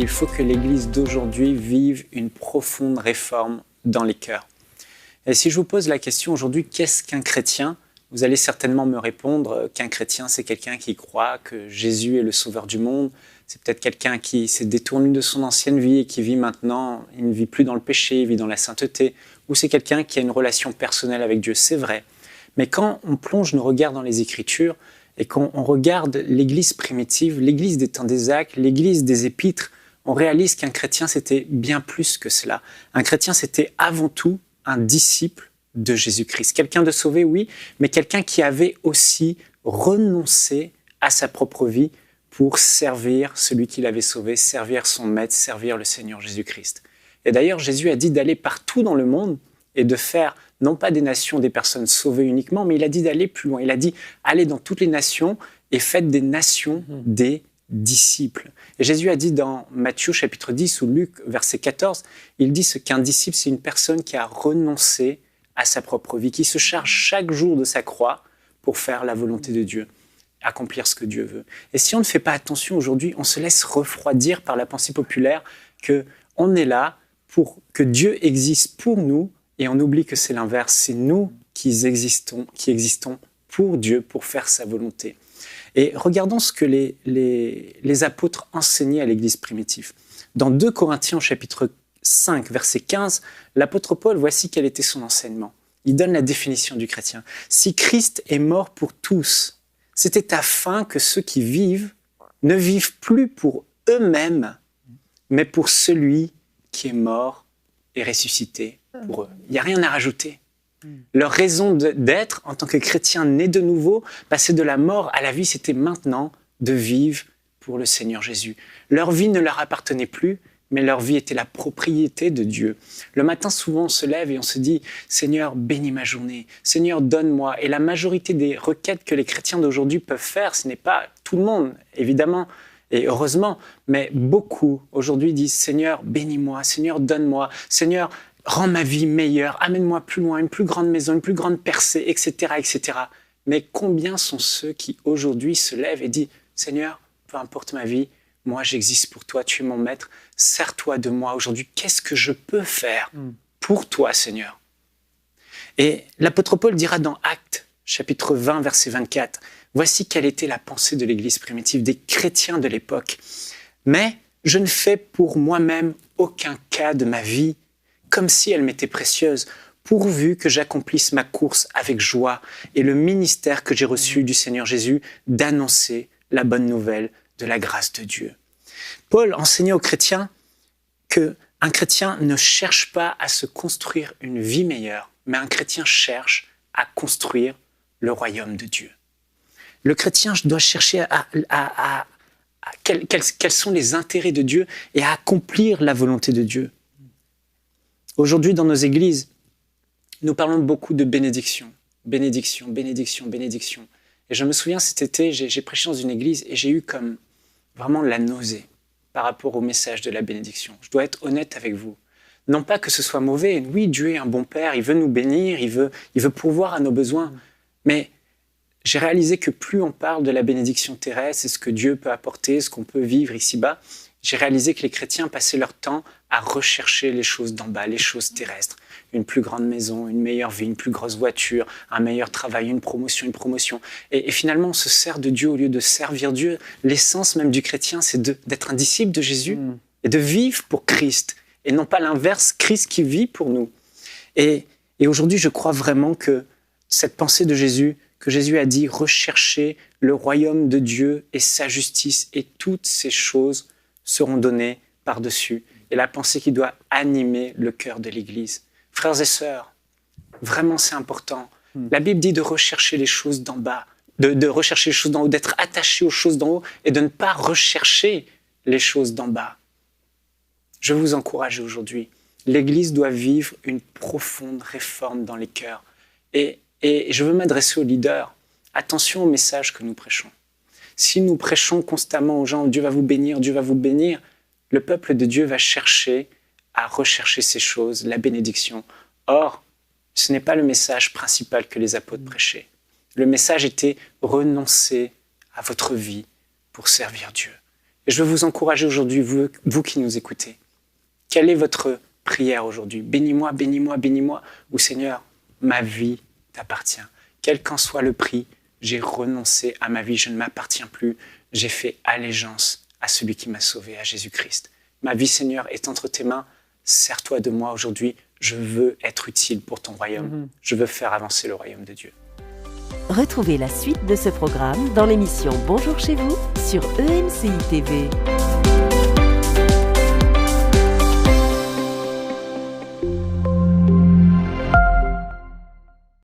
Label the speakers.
Speaker 1: il faut que l'Église d'aujourd'hui vive une profonde réforme dans les cœurs. Et si je vous pose la question aujourd'hui, qu'est-ce qu'un chrétien ? Vous allez certainement me répondre qu'un chrétien, c'est quelqu'un qui croit que Jésus est le sauveur du monde. C'est peut-être quelqu'un qui s'est détourné de son ancienne vie et qui vit maintenant, il ne vit plus dans le péché, il vit dans la sainteté. Ou c'est quelqu'un qui a une relation personnelle avec Dieu, c'est vrai. Mais quand on plonge nos regards dans les Écritures et qu'on regarde l'Église primitive, l'Église des temps des Actes, l'Église des Épîtres, on réalise qu'un chrétien, c'était bien plus que cela. Un chrétien, c'était avant tout un disciple de Jésus-Christ. Quelqu'un de sauvé, oui, mais quelqu'un qui avait aussi renoncé à sa propre vie pour servir celui qui l'avait sauvé, servir son maître, servir le Seigneur Jésus-Christ. Et d'ailleurs, Jésus a dit d'aller partout dans le monde et de faire, non pas des nations, des personnes sauvées uniquement, mais il a dit d'aller plus loin. Il a dit, allez dans toutes les nations et faites des nations des disciples. Et Jésus a dit dans Matthieu chapitre 10 ou Luc verset 14, il dit ce qu'un disciple, c'est une personne qui a renoncé à sa propre vie, qui se charge chaque jour de sa croix pour faire la volonté de Dieu, accomplir ce que Dieu veut. Et si on ne fait pas attention aujourd'hui, on se laisse refroidir par la pensée populaire qu'on est là pour que Dieu existe pour nous et on oublie que c'est l'inverse, c'est nous qui existons pour Dieu, pour faire sa volonté. Et regardons ce que les apôtres enseignaient à l'Église primitive. Dans 2 Corinthiens chapitre 5, verset 15, l'apôtre Paul, voici quel était son enseignement. Il donne la définition du chrétien. Si Christ est mort pour tous, c'était afin que ceux qui vivent ne vivent plus pour eux-mêmes, mais pour celui qui est mort et ressuscité pour eux. Il n'y a rien à rajouter. Leur raison d'être en tant que chrétiens nés de nouveau, passer de la mort à la vie, c'était maintenant de vivre pour le Seigneur Jésus. Leur vie ne leur appartenait plus, mais leur vie était la propriété de Dieu. Le matin, souvent, on se lève et on se dit « Seigneur, bénis ma journée. Seigneur, donne-moi. » Et la majorité des requêtes que les chrétiens d'aujourd'hui peuvent faire, ce n'est pas tout le monde, évidemment, et heureusement, mais beaucoup aujourd'hui disent « Seigneur, bénis-moi. Seigneur, donne-moi. Seigneur, rends ma vie meilleure. Amène-moi plus loin, une plus grande maison, une plus grande percée, etc. etc. » Mais combien sont ceux qui aujourd'hui se lèvent et disent « Seigneur, peu importe ma vie, moi, j'existe pour toi, tu es mon maître, sers-toi de moi aujourd'hui. Qu'est-ce que je peux faire pour toi, Seigneur ?» Et l'apôtre Paul dira dans Actes, chapitre 20, verset 24, « Voici quelle était la pensée de l'Église primitive, des chrétiens de l'époque. Mais je ne fais pour moi-même aucun cas de ma vie, comme si elle m'était précieuse, pourvu que j'accomplisse ma course avec joie et le ministère que j'ai reçu du Seigneur Jésus d'annoncer la bonne nouvelle de la grâce de Dieu. » Paul enseignait aux chrétiens qu'un chrétien ne cherche pas à se construire une vie meilleure, mais un chrétien cherche à construire le royaume de Dieu. Le chrétien doit chercher quels sont les intérêts de Dieu et à accomplir la volonté de Dieu. Aujourd'hui, dans nos églises, nous parlons beaucoup de bénédiction. Bénédiction, bénédiction, bénédiction. Et je me souviens, cet été, j'ai prêché dans une église et j'ai eu comme vraiment la nausée par rapport au message de la bénédiction. Je dois être honnête avec vous. Non pas que ce soit mauvais. Oui, Dieu est un bon Père, il veut nous bénir, il veut pourvoir à nos besoins. Mais j'ai réalisé que plus on parle de la bénédiction terrestre et ce que Dieu peut apporter, ce qu'on peut vivre ici-bas, j'ai réalisé que les chrétiens passaient leur temps à rechercher les choses d'en bas, les choses terrestres. Une plus grande maison, une meilleure vie, une plus grosse voiture, un meilleur travail, une promotion. Et finalement, on se sert de Dieu au lieu de servir Dieu. L'essence même du chrétien, c'est d'être un disciple de Jésus et de vivre pour Christ. Et non pas l'inverse, Christ qui vit pour nous. Et aujourd'hui, je crois vraiment que cette pensée de Jésus, que Jésus a dit, recherchez le royaume de Dieu et sa justice, et toutes ces choses seront données par-dessus. Et la pensée qui doit animer le cœur de l'Église. Frères et sœurs, vraiment c'est important. La Bible dit de rechercher les choses d'en bas, de rechercher les choses d'en haut, d'être attaché aux choses d'en haut et de ne pas rechercher les choses d'en bas. Je vous encourage aujourd'hui. L'Église doit vivre une profonde réforme dans les cœurs. Et je veux m'adresser aux leaders. Attention au message que nous prêchons. Si nous prêchons constamment aux gens « Dieu va vous bénir, Dieu va vous bénir », le peuple de Dieu va chercher à rechercher ces choses, la bénédiction. Or, ce n'est pas le message principal que les apôtres prêchaient. Le message était « renoncer à votre vie pour servir Dieu ». Et je veux vous encourager aujourd'hui, vous qui nous écoutez. Quelle est votre prière aujourd'hui? Bénis-moi, bénis-moi, bénis-moi. Ou Seigneur, ma vie t'appartient. Quel qu'en soit le prix, j'ai renoncé à ma vie, je ne m'appartiens plus. J'ai fait allégeance à celui qui m'a sauvé, à Jésus-Christ. Ma vie, Seigneur, est entre tes mains. Sers-toi de moi aujourd'hui. Je veux être utile pour ton royaume. Je veux faire avancer le royaume de Dieu.
Speaker 2: Retrouvez la suite de ce programme dans l'émission Bonjour chez vous sur EMCI TV.